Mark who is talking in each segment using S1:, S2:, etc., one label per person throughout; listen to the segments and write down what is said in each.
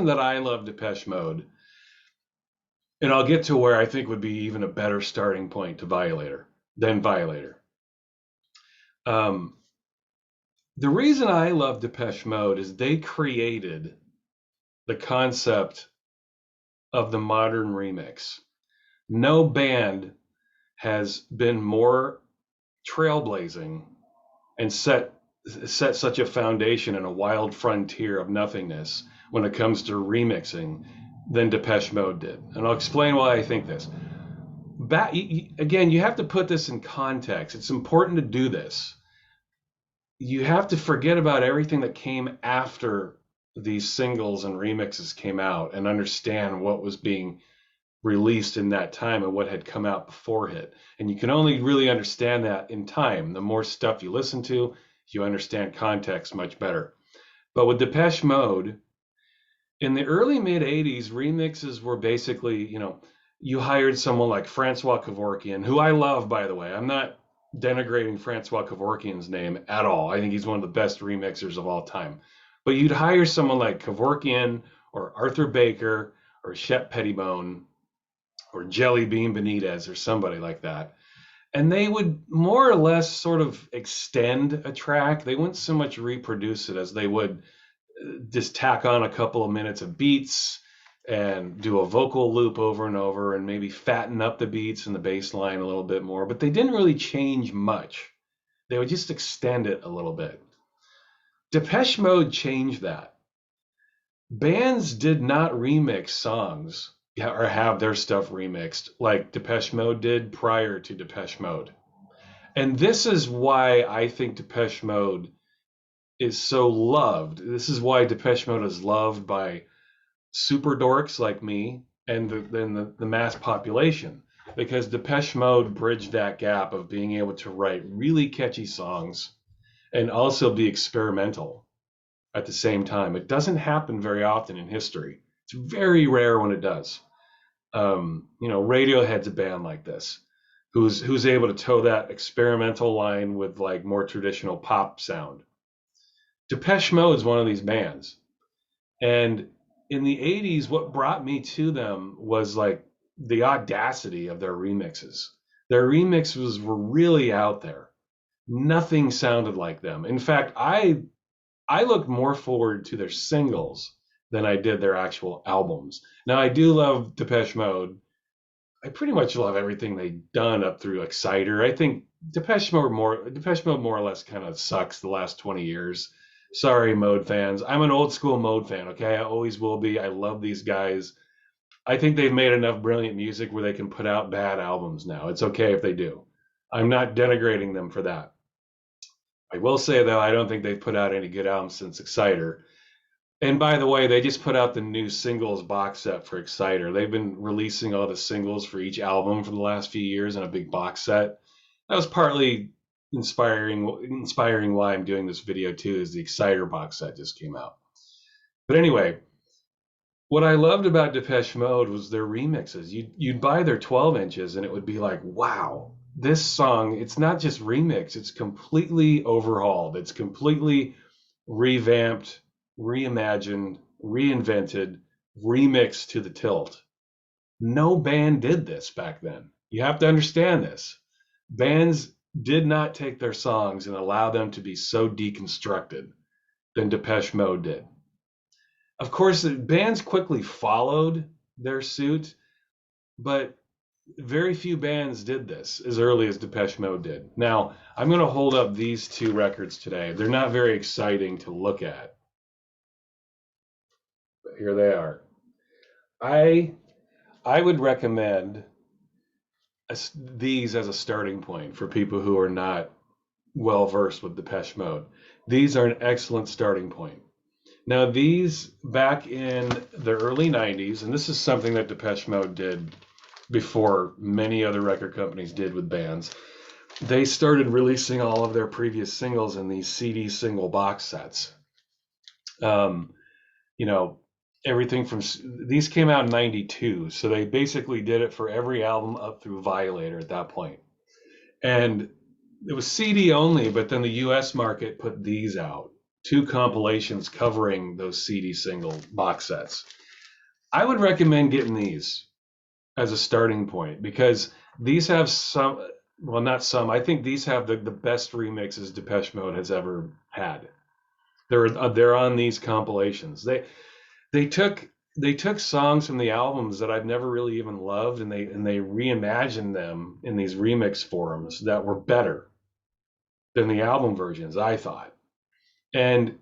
S1: that I love Depeche Mode, and I'll get to where I think would be even a better starting point to Violator. Um, the reason I love Depeche Mode is they created the concept of the modern remix. No band has been more trailblazing and set such a foundation and a wild frontier of nothingness when it comes to remixing than Depeche Mode did. And I'll explain why I think this. Again, you have to put this in context. It's important to do this. You have to forget about everything that came after these singles and remixes came out and understand what was being released in that time and what had come out before it. And you can only really understand that in time. The more stuff you listen to, you understand context much better. But with Depeche Mode, in the early mid 80s, remixes were basically, you hired someone like Francois Kevorkian, who I love, by the way. I'm not denigrating Francois Kevorkian's name at all. I think he's one of the best remixers of all time. But you'd hire someone like Kevorkian or Arthur Baker or Shep Pettibone or Jelly Bean Benitez or somebody like that. And they would more or less sort of extend a track. They wouldn't so much reproduce it as they would just tack on a couple of minutes of beats and do a vocal loop over and over and maybe fatten up the beats and the bass line a little bit more. But they didn't really change much. They would just extend it a little bit. Depeche Mode changed that. Bands did not remix songs or have their stuff remixed like Depeche Mode did prior to Depeche Mode. And this is why I think Depeche Mode is so loved. This is why Depeche Mode is loved by super dorks like me and the mass population, because Depeche Mode bridged that gap of being able to write really catchy songs and also be experimental at the same time. It doesn't happen very often in history. It's very rare when it does. Radiohead's a band like this, who's able to toe that experimental line with like more traditional pop sound. Depeche Mode is one of these bands, and in the 80s, what brought me to them was like the audacity of their remixes. Their remixes were really out there. Nothing sounded like them. In fact, I looked more forward to their singles than I did their actual albums. Now, I do love Depeche Mode. I pretty much love everything they've done up through Exciter. I think Depeche Mode more or less kind of sucks the last 20 years. Sorry, Mode fans. I'm an old school Mode fan, okay? I always will be. I love these guys. I think they've made enough brilliant music where they can put out bad albums now. It's okay if they do. I'm not denigrating them for that. I will say, though, I don't think they've put out any good albums since Exciter. And by the way, they just put out the new singles box set for Exciter. They've been releasing all the singles for each album for the last few years in a big box set. That was partly inspiring why I'm doing this video too, is the Exciter box set just came out. But anyway, what I loved about Depeche Mode was their remixes. You'd buy their 12 inches and it would be like, wow, this song, it's not just remix, it's completely overhauled. It's completely revamped, reimagined, reinvented, remixed to the tilt. No band did this back then. You have to understand this. Bands did not take their songs and allow them to be so deconstructed than Depeche Mode did. Of course, the bands quickly followed their suit, but very few bands did this as early as Depeche Mode did. Now, I'm going to hold up these two records today. They're not very exciting to look at, but here they are. I would recommend these as a starting point for people who are not well versed with Depeche Mode. These are an excellent starting point. Now, these back in the early 90s, and this is something that Depeche Mode did before many other record companies did with bands, they started releasing all of their previous singles in these CD single box sets. Everything from these came out in 92, so they basically did it for every album up through Violator at that point. And it was CD only, but then the US market put these out 2 compilations covering those CD single box sets. I would recommend getting these as a starting point, because these have some, well, not some, I think these have the best remixes Depeche Mode has ever had. They're on these compilations. They took songs from the albums that I've never really even loved, and they reimagined them in these remix forums that were better than the album versions, I thought. And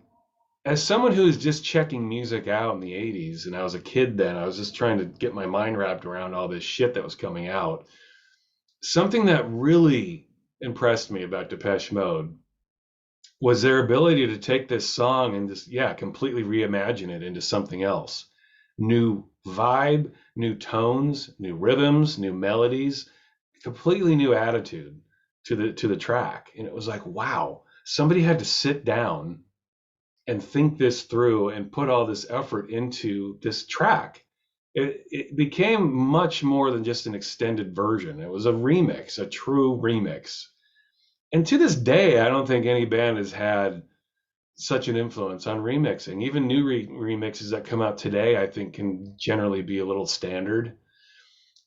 S1: as someone who was just checking music out in the 80s, and I was a kid then, I was just trying to get my mind wrapped around all this shit that was coming out. Something that really impressed me about Depeche Mode was their ability to take this song and just, yeah, completely reimagine it into something else. New vibe, new tones, new rhythms, new melodies, completely new attitude to the track. And it was like, wow, somebody had to sit down and think this through and put all this effort into this track. It became much more than just an extended version. It was a remix, a true remix. And to this day, I don't think any band has had such an influence on remixing. Even new remixes that come out today, I think, can generally be a little standard.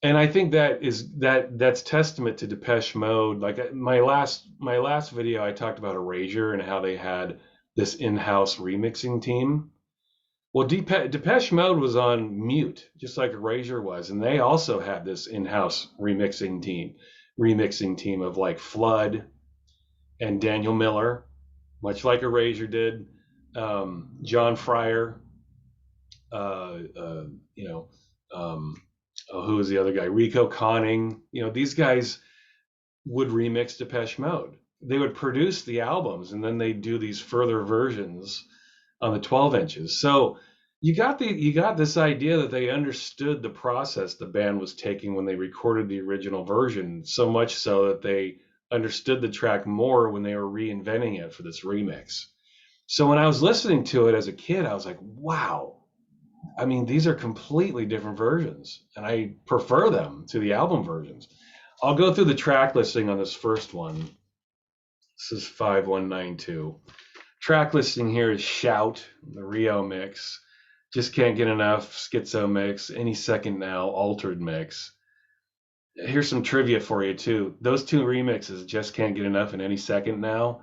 S1: And I think that's testament to Depeche Mode. Like my last video, I talked about Erasure and how they had this in-house remixing team. Well, Depeche Mode was on mute, just like Erasure was, and they also had this in-house remixing team of like Flood and Daniel Miller, much like Erasure did, John Fryer, uh, uh, you know, who was the other guy? Rico Conning. These guys would remix Depeche Mode. They would produce the albums, and then they'd do these further versions on the 12 inches. So you got this idea that they understood the process the band was taking when they recorded the original version, so much so that they understood the track more when they were reinventing it for this remix. So when I was listening to it as a kid, I was like, wow. I mean, these are completely different versions, and I prefer them to the album versions. I'll go through the track listing on this first one. This is 5192. Track listing here is Shout, the Rio mix, Just Can't Get Enough, Schizo mix, Any Second Now, Altered mix. Here's some trivia for you too. Those 2 remixes, Just Can't Get Enough and Any Second Now,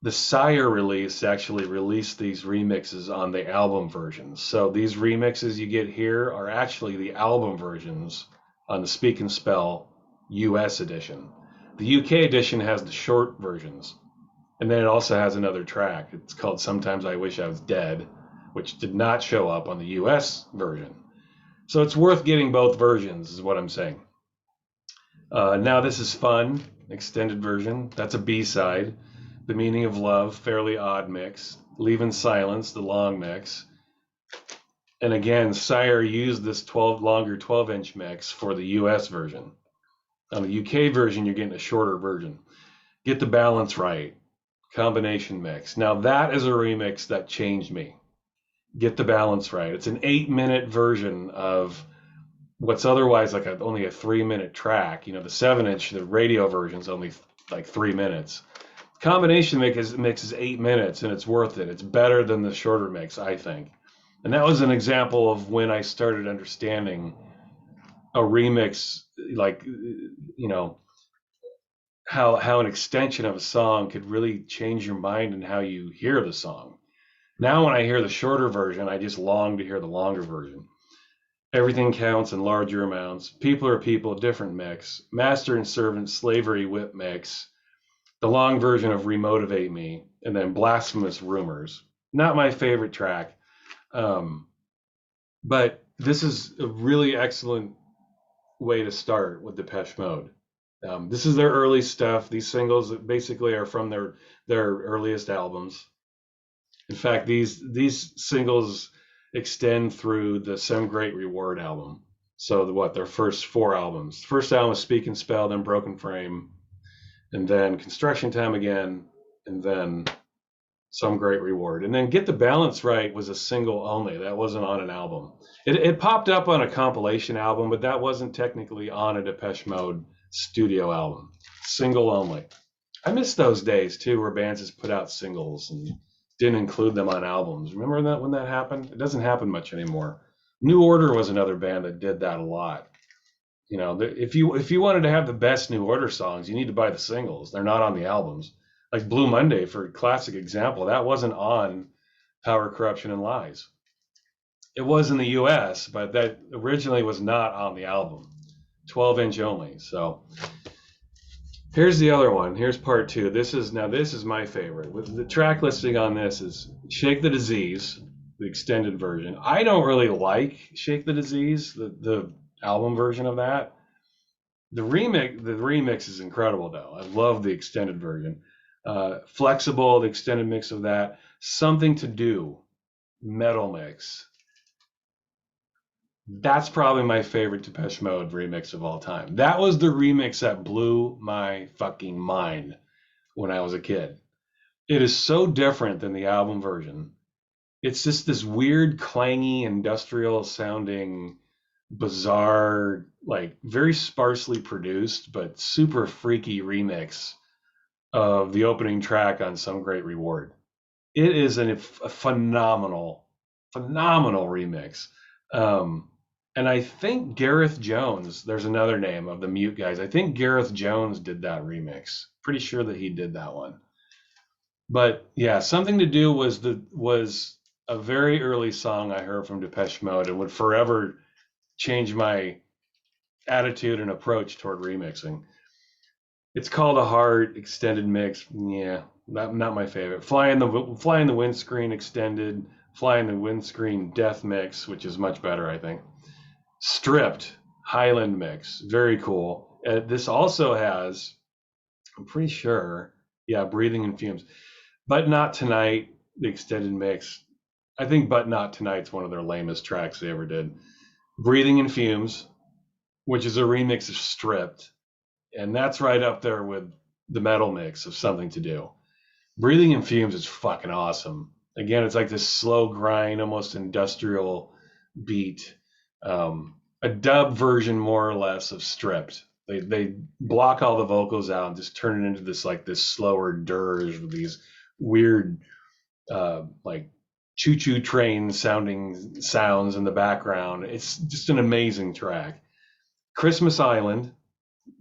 S1: the Sire release actually released these remixes on the album versions. So these remixes you get here are actually the album versions on the Speak and Spell US edition. The UK edition has the short versions. And then it also has another track. It's called Sometimes I Wish I Was Dead, which did not show up on the US version. So it's worth getting both versions, is what I'm saying. Now This Is Fun, extended version. That's a B-side. The Meaning of Love, Fairly Odd mix. Leave in Silence, the long mix. And again, Sire used this longer 12-inch mix for the US version. On the UK version, you're getting a shorter version. Get the Balance Right, combination mix. Now that is a remix that changed me. Get the Balance Right. It's an 8-minute version of what's otherwise like only a 3-minute track. The 7-inch, the radio version is only like 3 minutes. Combination mix is 8 minutes, and it's worth it. It's better than the shorter mix, I think. And that was an example of when I started understanding a remix, like, how an extension of a song could really change your mind and how you hear the song. Now when I hear the shorter version, I just long to hear the longer version. Everything Counts in Larger Amounts, People Are People, different mix. Master and Servant, Slavery, Whip mix. The long version of Remotivate Me, and then Blasphemous Rumors. Not my favorite track, but this is a really excellent way to start with Depeche Mode. This is their early stuff. These singles basically are from their earliest albums. In fact, these singles extend through the Some Great Reward album. So their first 4 albums. First album was Speak and Spell, then Broken Frame, and then Construction Time Again, and then Some Great Reward. And then Get the Balance Right was a single only. That wasn't on an album. It popped up on a compilation album, but that wasn't technically on a Depeche Mode studio album. Single only. I miss those days too, where bands just put out singles and didn't include them on albums. Remember that when that happened? It doesn't happen much anymore. New Order was another band that did that a lot. You know, if you wanted to have the best New Order songs, you need to buy the singles. They're not on the albums. Like Blue Monday, for a classic example, that wasn't on Power, Corruption, and Lies. It was in the U.S., but that originally was not on the album. 12-inch only. So here's the other one. Here's part two. This is my favorite. With the track listing on this is Shake the Disease, the extended version. I don't really like Shake the Disease, the album version of that. The remix is incredible though. I love the extended version. Flexible, the extended mix of that. Something to Do, metal mix. That's probably my favorite Depeche Mode remix of all time. That was the remix that blew my fucking mind when I was a kid. It is so different than the album version. It's just this weird, clangy, industrial sounding, bizarre, like very sparsely produced, but super freaky remix of the opening track on Some Great Reward. It is a phenomenal, phenomenal remix. Um, and I think Gareth Jones, there's another name of the Mute guys. I think Gareth Jones did that remix. Pretty sure that he did that one. But yeah, Something to Do was a very early song I heard from Depeche Mode and would forever change my attitude and approach toward remixing. It's called a Heart extended mix. Yeah, not my favorite. Fly in the Windscreen extended, Fly in the Windscreen death mix, which is much better, I think. Stripped Highland mix, very cool. This also has, I'm pretty sure, yeah, Breathing in Fumes, But Not Tonight, the extended mix. I think But Not Tonight's one of their lamest tracks they ever did. Breathing in Fumes, which is a remix of Stripped, and that's right up there with the metal mix of Something to Do. Breathing in Fumes is fucking awesome. Again, it's like this slow grind, almost industrial beat. A dub version, more or less, of Stripped. They block all the vocals out and just turn it into this slower dirge with these weird like choo-choo train sounding sounds in the background. It's just an amazing track. Christmas Island,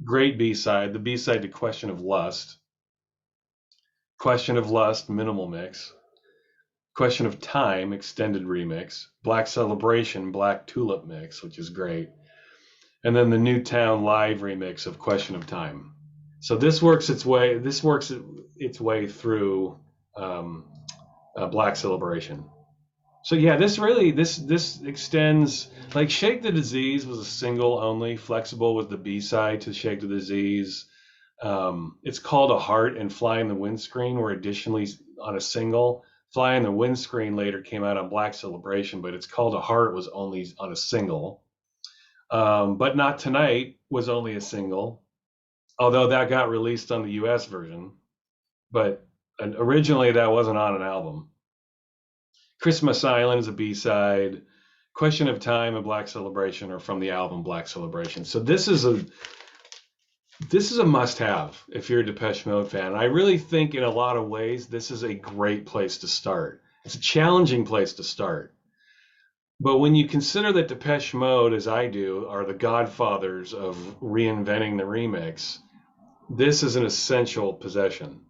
S1: great B-side. The B-side to Question of Lust. Question of Lust, minimal mix. Question of Time, extended remix. Black Celebration, Black Tulip mix, which is great. And then the Newtown live remix of Question of Time. So this works its way through Black Celebration. So yeah, this extends, like Shake the Disease was a single only. Flexible was the B-side to Shake the Disease. It's called a Heart, and Fly in the Windscreen were additionally on a single. Fly in the Windscreen later came out on Black Celebration, but It's Called a Heart was only on a single. But Not Tonight was only a single, although that got released on the US version. But originally that wasn't on an album. Christmas Island is a B-side. Question of Time and Black Celebration are from the album Black Celebration. So this is a must-have if you're a Depeche Mode fan. I really think in a lot of ways this is a great place to start. It's a challenging place to start. But when you consider that Depeche Mode, as I do, are the godfathers of reinventing the remix, this is an essential possession.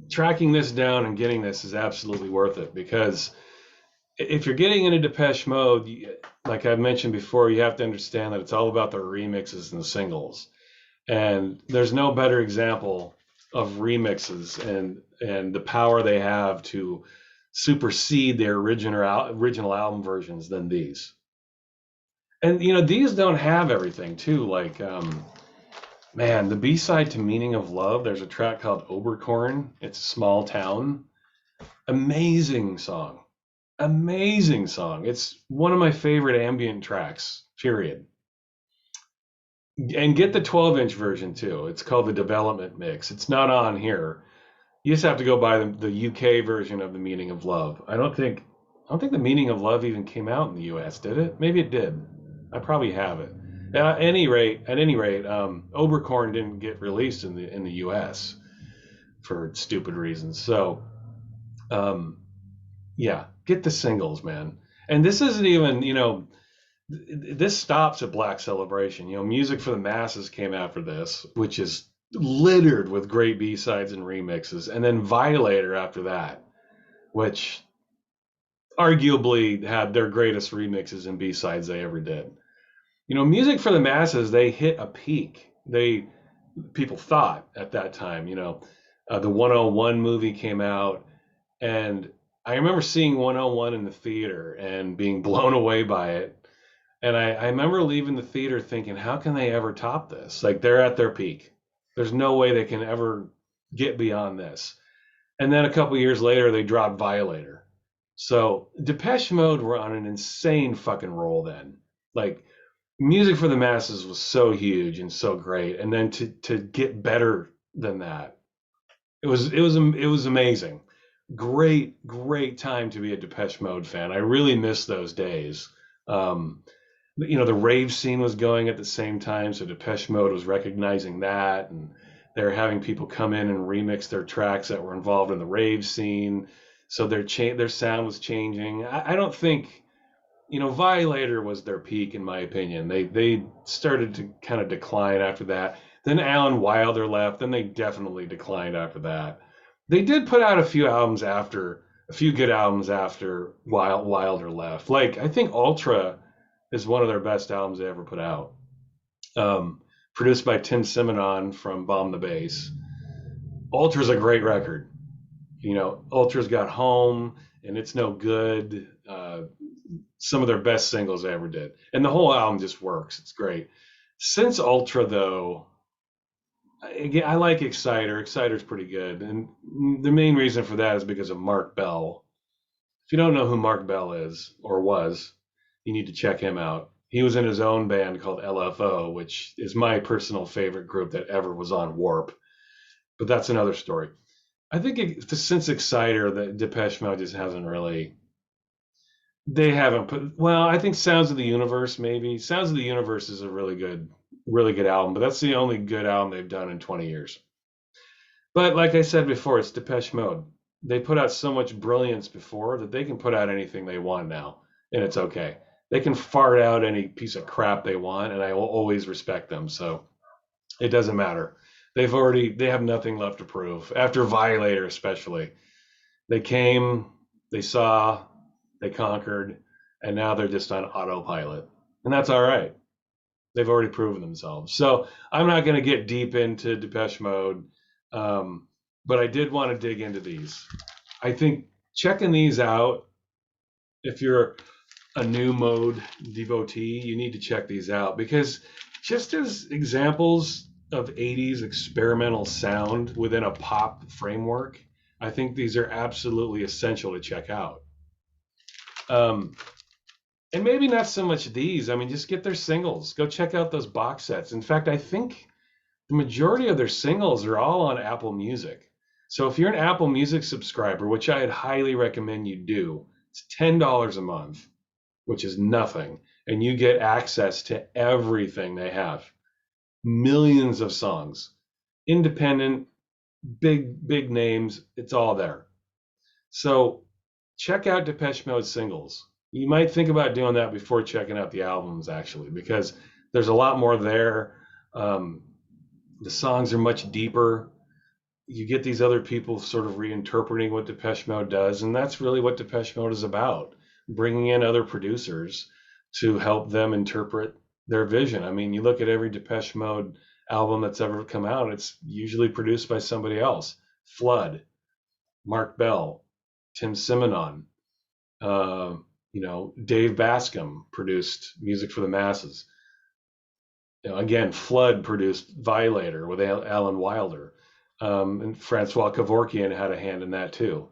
S1: Tracking this down and getting this is absolutely worth it, because if you're getting into Depeche Mode, like I've mentioned before, you have to understand that it's all about the remixes and the singles. And there's no better example of remixes and the power they have to supersede their original album versions than these. And these don't have everything too. Like man, the B-side to Meaning of Love, there's a track called Oberkorn. It's a Small Town. Amazing song. Amazing song. It's one of my favorite ambient tracks, period. And get the 12-inch version too. It's called the Development Mix. It's not on here. You just have to go buy the UK version of The Meaning of Love. I don't think The Meaning of Love even came out in the US, did it? Maybe it did. I probably have it. At any rate, Oberkorn didn't get released in the US for stupid reasons. So, um, yeah, get the singles, man. And this isn't even, this stops at Black Celebration. Music for the Masses came after this, which is littered with great B-sides and remixes, and then Violator after that, which arguably had their greatest remixes and B-sides they ever did. Music for the Masses, they hit a peak. People thought at that time, the 101 movie came out, and I remember seeing 101 in the theater and being blown away by it. And I remember leaving the theater thinking, how can they ever top this? Like, they're at their peak. There's no way they can ever get beyond this. And then a couple years later, they dropped Violator. So Depeche Mode were on an insane fucking roll then. Like, Music for the Masses was so huge and so great. And then to get better than that, it was amazing. Great time to be a Depeche Mode fan. I really miss those days. Um, the rave scene was going at the same time, so Depeche Mode was recognizing that, and they're having people come in and remix their tracks that were involved in the rave scene. So their sound was changing. I don't think, Violator was their peak in my opinion. They started to kind of decline after that. Then Alan Wilder left. Then they definitely declined after that. They did put out a few good albums after Wilder left. Like, I think Ultra is one of their best albums they ever put out. Produced by Tim Simonon from Bomb the Bass. Ultra's a great record. Ultra's got Home and It's No Good. Some of their best singles they ever did. And the whole album just works. It's great. Since Ultra, though, again, I like Exciter. Exciter's pretty good. And the main reason for that is because of Mark Bell. If you don't know who Mark Bell is or was, you need to check him out. He was in his own band called LFO, which is my personal favorite group that ever was on Warp. But that's another story. I think since Exciter, the Depeche Mode just hasn't really. They haven't put. Well, I think Sounds of the Universe, maybe. Sounds of the Universe is a really good album, but that's the only good album they've done in 20 years. But like I said before, it's Depeche Mode. They put out so much brilliance before that they can put out anything they want now, and it's okay. They can fart out any piece of crap they want, and I will always respect them. So it doesn't matter. They have nothing left to prove. After Violator, especially, they came, they saw, they conquered, and now they're just on autopilot, and that's all right. They've already proven themselves. So I'm not going to get deep into Depeche Mode, but I did want to dig into these. I think checking these out, if you're a new Mode devotee, you need to check these out, because just as examples of 80s experimental sound within a pop framework, I think these are absolutely essential to check out. And maybe not so much these. I mean, just get their singles. Go check out those box sets. In fact, I think the majority of their singles are all on Apple Music. So if you're an Apple Music subscriber, which I'd highly recommend you do, it's $10 a month, which is nothing. And you get access to everything they have. Millions of songs, independent, big names. It's all there. So check out Depeche Mode singles. You might think about doing that before checking out the albums, actually, because there's a lot more there. The songs are much deeper. You get these other people sort of reinterpreting what Depeche Mode does, and that's really what Depeche Mode is about, bringing in other producers to help them interpret their vision. I mean, you look at every Depeche Mode album that's ever come out, it's usually produced by somebody else. Flood, Mark Bell, Tim Simonon, Dave Bascom produced Music for the Masses. Again, Flood produced Violator with Alan Wilder. And Francois Kevorkian had a hand in that too.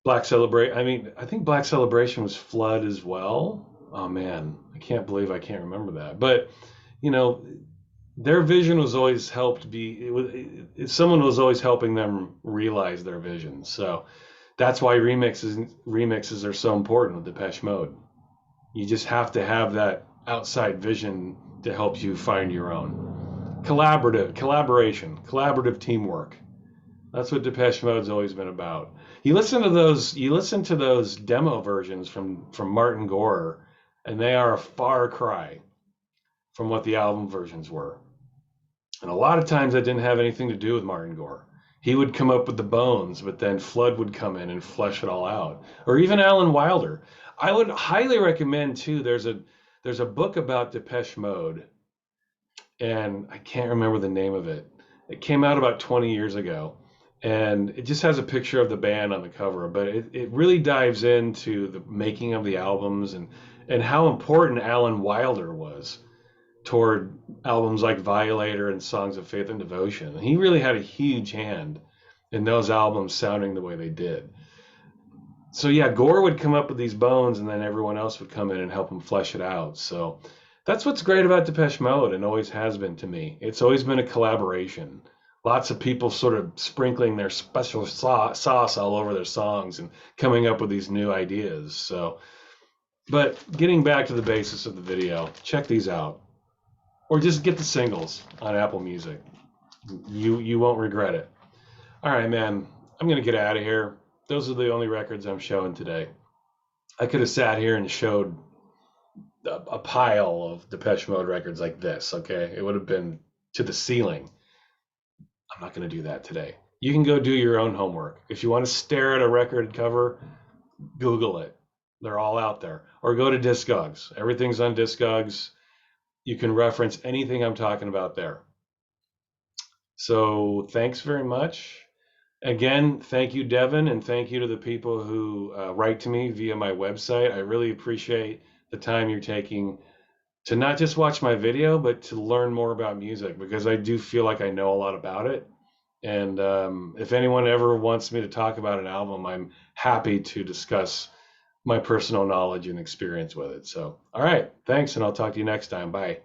S1: I think Black Celebration was Flood as well. Oh man, I can't believe I can't remember that. But, their vision was always someone was always helping them realize their vision. So that's why remixes are so important with Depeche Mode. You just have to have that outside vision to help you find your own. Collaborative teamwork. That's what Depeche Mode's always been about. You listen to those demo versions from Martin Gore, and they are a far cry from what the album versions were. And a lot of times that didn't have anything to do with Martin Gore. He would come up with the bones, but then Flood would come in and flesh it all out. Or even Alan Wilder. I would highly recommend too. There's a book about Depeche Mode, and I can't remember the name of it. It came out about 20 years ago, and it just has a picture of the band on the cover, but it really dives into the making of the albums and how important Alan Wilder was toward albums like Violator and Songs of Faith and Devotion. He really had a huge hand in those albums sounding the way they did. So yeah, Gore would come up with these bones, and then everyone else would come in and help him flesh it out. So that's what's great about Depeche Mode, and always has been to me. It's always been a collaboration. Lots of people sort of sprinkling their special sauce all over their songs and coming up with these new ideas. So, but getting back to the basis of the video, check these out, or just get the singles on Apple Music. You won't regret it. All right, man. I'm gonna get out of here. Those are the only records I'm showing today. I could have sat here and showed a pile of Depeche Mode records like this. Okay, it would have been to the ceiling. I'm not gonna do that today. You can go do your own homework. If you want to stare at a record cover, Google it. They're all out there. Or go to Discogs. Everything's on Discogs. You can reference anything I'm talking about there. So thanks very much. Again, thank you, Devin, and thank you to the people who write to me via my website. I really appreciate the time you're taking to not just watch my video, but to learn more about music, because I do feel like I know a lot about it. And if anyone ever wants me to talk about an album, I'm happy to discuss my personal knowledge and experience with it. So, all right, thanks, and I'll talk to you next time. Bye.